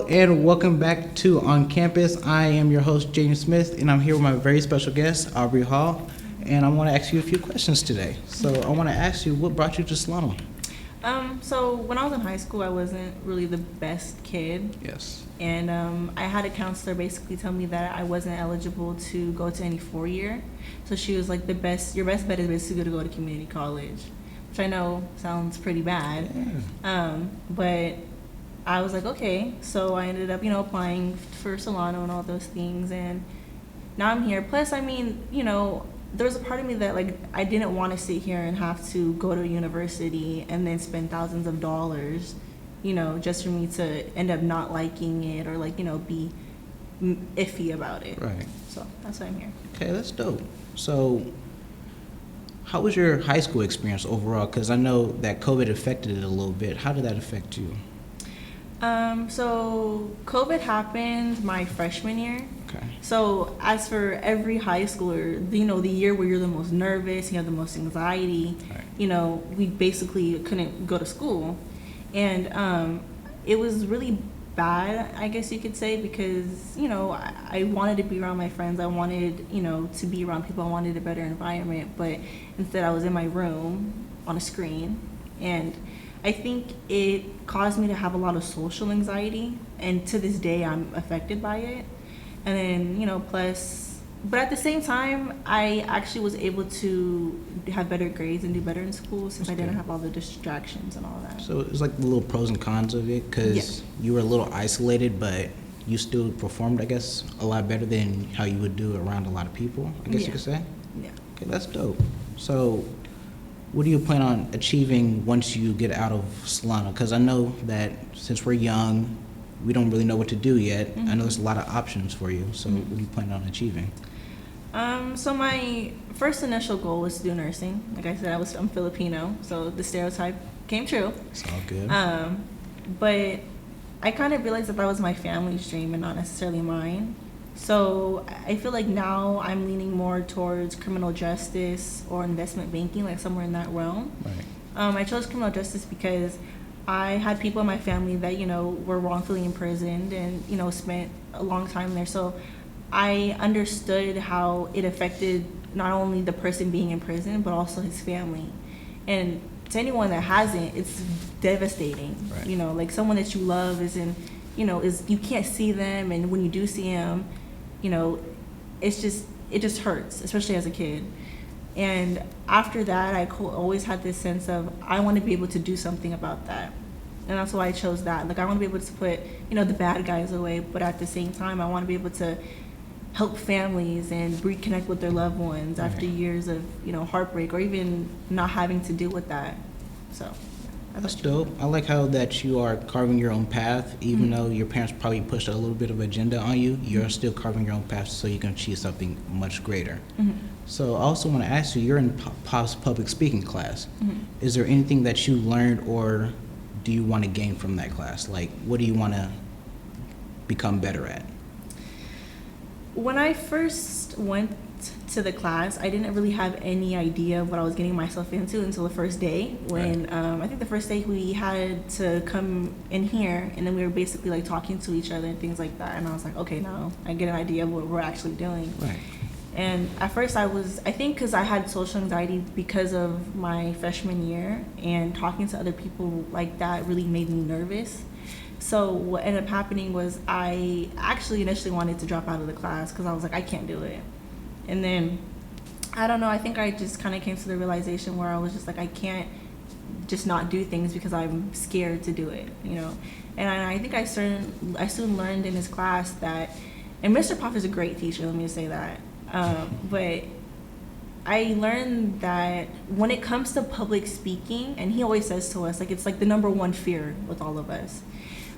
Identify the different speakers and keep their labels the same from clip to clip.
Speaker 1: and welcome back to On Campus. I am your host, Jaeden Smith, and I'm here with my very special guest, Abre Hall, and I want to ask you a few questions today. So I want to ask you, what brought you to Solano?
Speaker 2: So when I was in high school, I wasn't really the best kid.
Speaker 1: Yes.
Speaker 2: And I had a counselor basically tell me that I wasn't eligible to go to any 4-year. So she was like, your best bet is basically to go to community college, which I know sounds pretty bad.
Speaker 1: Yeah.
Speaker 2: But I was like, okay. So I ended up, applying for Solano and all those things. And now I'm here. Plus, there was a part of me that, I didn't want to sit here and have to go to a university and then spend thousands of dollars, just for me to end up not liking it or, be iffy about it.
Speaker 1: Right.
Speaker 2: So that's why I'm here.
Speaker 1: Okay, that's dope. So how was your high school experience overall? Because I know that COVID affected it a little bit. How did that affect you?
Speaker 2: So COVID happened my freshman year.
Speaker 1: Okay.
Speaker 2: So as for every high schooler, the year where you're the most nervous, you have the most anxiety,
Speaker 1: Right.
Speaker 2: We basically couldn't go to school. And it was really bad, I guess you could say, because, I wanted to be around my friends. I wanted, to be around people. I wanted a better environment. But instead I was in my room on a screen. And I think it caused me to have a lot of social anxiety. And to this day, I'm affected by it. And then, but at the same time, I actually was able to have better grades and do better in school since I didn't have all the distractions and all that.
Speaker 1: So it's like the little pros and cons of it, because you were a little isolated, but you still performed, I guess, a lot better than how you would do around a lot of people, I guess you could say?
Speaker 2: Yeah.
Speaker 1: Okay, that's dope. So what do you plan on achieving once you get out of Solano? Because I know that since we're young, we don't really know what to do yet.
Speaker 2: Mm-hmm.
Speaker 1: I know there's a lot of options for you. So what do you plan on achieving?
Speaker 2: So my first initial goal was to do nursing. Like I said, I'm Filipino, so the stereotype came true.
Speaker 1: It's all good.
Speaker 2: But I kind of realized that was my family's dream and not necessarily mine. So I feel like now I'm leaning more towards criminal justice or investment banking, like somewhere in that realm.
Speaker 1: Right.
Speaker 2: I chose criminal justice because I had people in my family that, were wrongfully imprisoned and, spent a long time there. So I understood how it affected not only the person being in prison, but also his family. And to anyone that hasn't, it's devastating.
Speaker 1: Right.
Speaker 2: Like someone that you love is you can't see them. And when you do see them, it just hurts, especially as a kid. And after that, I always had this sense of, I want to be able to do something about that. And that's why I chose that. Like, I want to be able to put, the bad guys away, but at the same time, I want to be able to help families and reconnect with their loved ones after years of, heartbreak or even not having to deal with that. So
Speaker 1: that's dope. I like how that you are carving your own path, even though your parents probably pushed a little bit of agenda on you. You're still carving your own path so you can achieve something much greater. So I also want to ask you, you're in public speaking class. Is there anything that you learned or do you want to gain from that class? Like, what do you want to become better at?
Speaker 2: When I first went to the class, I didn't really have any idea of what I was getting myself into until the first day when I think the first day we had to come in here and then we were basically talking to each other and things like that, and I was like, okay, now I get an idea of what we're actually doing.
Speaker 1: Right.
Speaker 2: And at first I think because I had social anxiety because of my freshman year, and talking to other people like that really made me nervous. So what ended up happening was I actually initially wanted to drop out of the class because I was like, I can't do it. And then, I don't know, I think I just kind of came to the realization where I was just like, I can't just not do things because I'm scared to do it, And I think I soon learned in his class that, and Mr. Poff is a great teacher, let me just say that. But I learned that when it comes to public speaking, and he always says to us, it's the number one fear with all of us.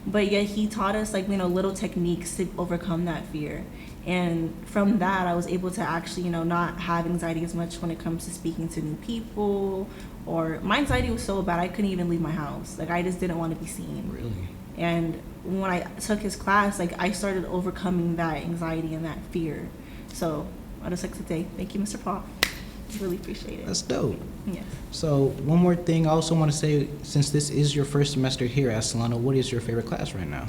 Speaker 2: But yet he taught us little techniques to overcome that fear. And from that, I was able to actually, not have anxiety as much when it comes to speaking to new people. Or my anxiety was so bad, I couldn't even leave my house. I just didn't want to be seen.
Speaker 1: Really?
Speaker 2: And when I took his class, I started overcoming that anxiety and that fear. So I'd just like to say thank you, Mr. Paul. Really appreciate it.
Speaker 1: That's dope.
Speaker 2: Yes.
Speaker 1: So one more thing I also want to say, since this is your first semester here at Solano, what is your favorite class right now?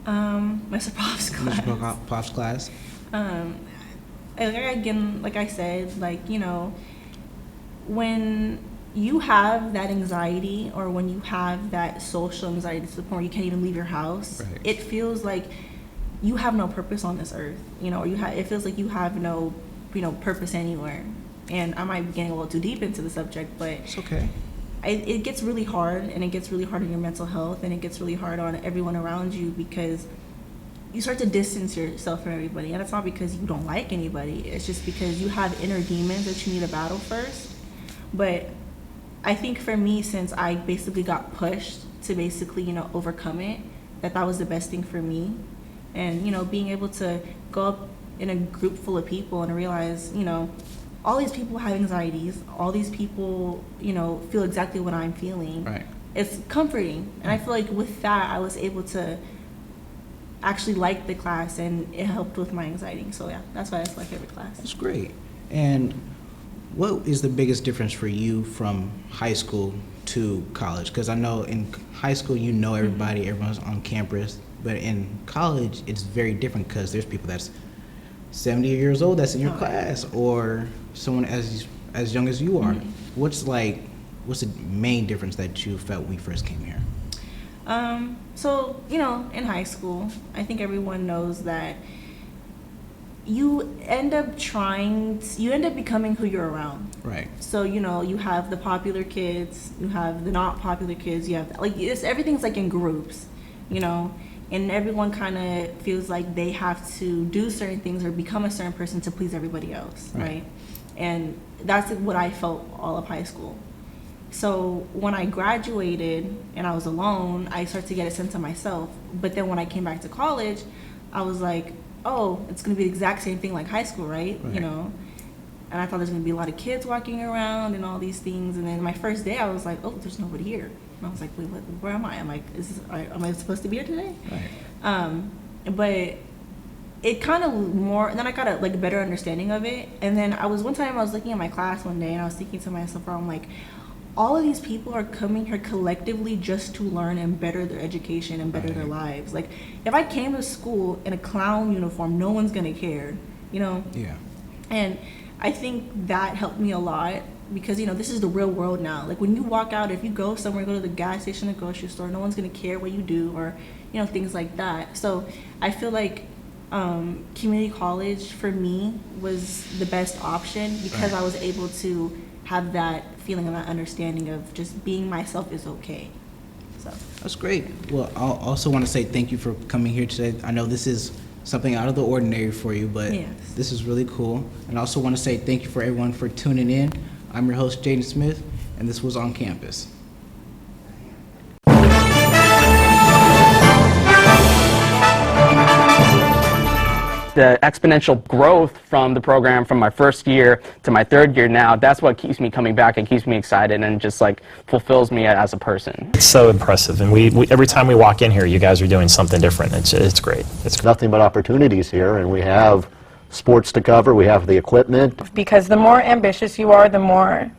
Speaker 2: Mr. Pop's class.
Speaker 1: Mr. Pop's class?
Speaker 2: Again, like I said, like, you know, when you have that anxiety or when you have that social anxiety to the point where you can't even leave your house,
Speaker 1: right,
Speaker 2: it feels like you have no purpose on this earth, you know, or it feels like you have no, you know, purpose anywhere. And I might be getting a little too deep into the subject, but
Speaker 1: it's okay.
Speaker 2: It gets really hard, and it gets really hard on your mental health, and it gets really hard on everyone around you, because you start to distance yourself from everybody. And it's not because you don't like anybody, it's just because you have inner demons that you need to battle first. But I think for me, since I basically got pushed to basically, you know, overcome it, that was the best thing for me. And, you know, being able to go up in a group full of people and realize, you know, all these people have anxieties, all these people, you know, feel exactly what I'm feeling.
Speaker 1: Right.
Speaker 2: It's comforting. And I feel like with that, I was able to actually like the class, and it helped with my anxiety. So yeah, that's why it's my favorite class.
Speaker 1: That's great. And what is the biggest difference for you from high school to college? Because I know in high school, you know everybody, everyone's on campus, but in college, it's very different because there's people that's 70 years old that's in your class, or someone as young as you are. What's the main difference that you felt when you first came here?
Speaker 2: So, you know, in high school, I think everyone knows that you end up becoming who you're around.
Speaker 1: Right.
Speaker 2: So, you know, you have the popular kids, you have the not popular kids, you have, like, everything's like in groups, you know, and everyone kind of feels like they have to do certain things or become a certain person to please everybody else, right? And that's what I felt all of high school. So when I graduated and I was alone, I started to get a sense of myself. But then when I came back to college, I was like, oh, it's going to be the exact same thing like high school, right? You know? And I thought there's going to be a lot of kids walking around and all these things. And then my first day, I was like, oh, there's nobody here. And I was like, wait, where am I? I'm like, am I supposed to be here today? Right. But it kind of more, and then I got a like better understanding of it. And then one time I was looking at my class one day, and I was thinking to myself, I'm like, all of these people are coming here collectively just to learn and better their education and better their lives. Like, if I came to school in a clown uniform, no one's gonna care, you know? Yeah. And I think that helped me a lot, because, you know, this is the real world now. Like, when you walk out, if you go somewhere, go to the gas station, the grocery store, no one's gonna care what you do, or, you know, things like that. So I feel like community college for me was the best option, because I was able to have that feeling and that understanding of just being myself is okay. So
Speaker 1: that's great. Well, I also want to say thank you for coming here today. I know this is something out of the ordinary for you, but this is really cool. And I also want to say thank you for everyone for tuning in. I'm your host, Jaeden Smith, and this was On Campus.
Speaker 3: The exponential growth from the program from my first year to my third year now, that's what keeps me coming back and keeps me excited and just like fulfills me as a person.
Speaker 4: It's so impressive, and we every time we walk in here, you guys are doing something different. It's great. It's
Speaker 5: nothing but opportunities here, and we have sports to cover, we have the equipment.
Speaker 6: Because the more ambitious you are, the more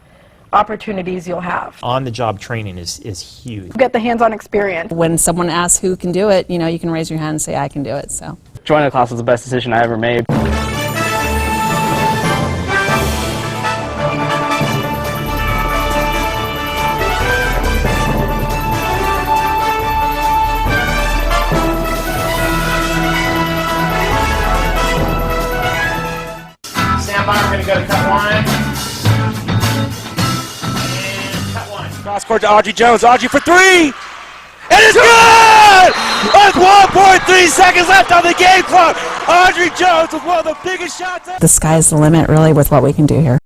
Speaker 6: opportunities you'll have.
Speaker 4: On-the-job training is huge.
Speaker 6: Get the hands-on experience.
Speaker 7: When someone asks who can do it, you know, you can raise your hand and say, I can do it, so.
Speaker 3: Joining the class was the best decision I ever made.
Speaker 8: Stand by, we're going to go to cut one. And cut one. Cross court to Audrey Jones. Audrey for three! It is good! With 1.3 seconds left on the game clock, Audrey Jones with one of the biggest shots.
Speaker 7: The sky's the limit, really, with what we can do here.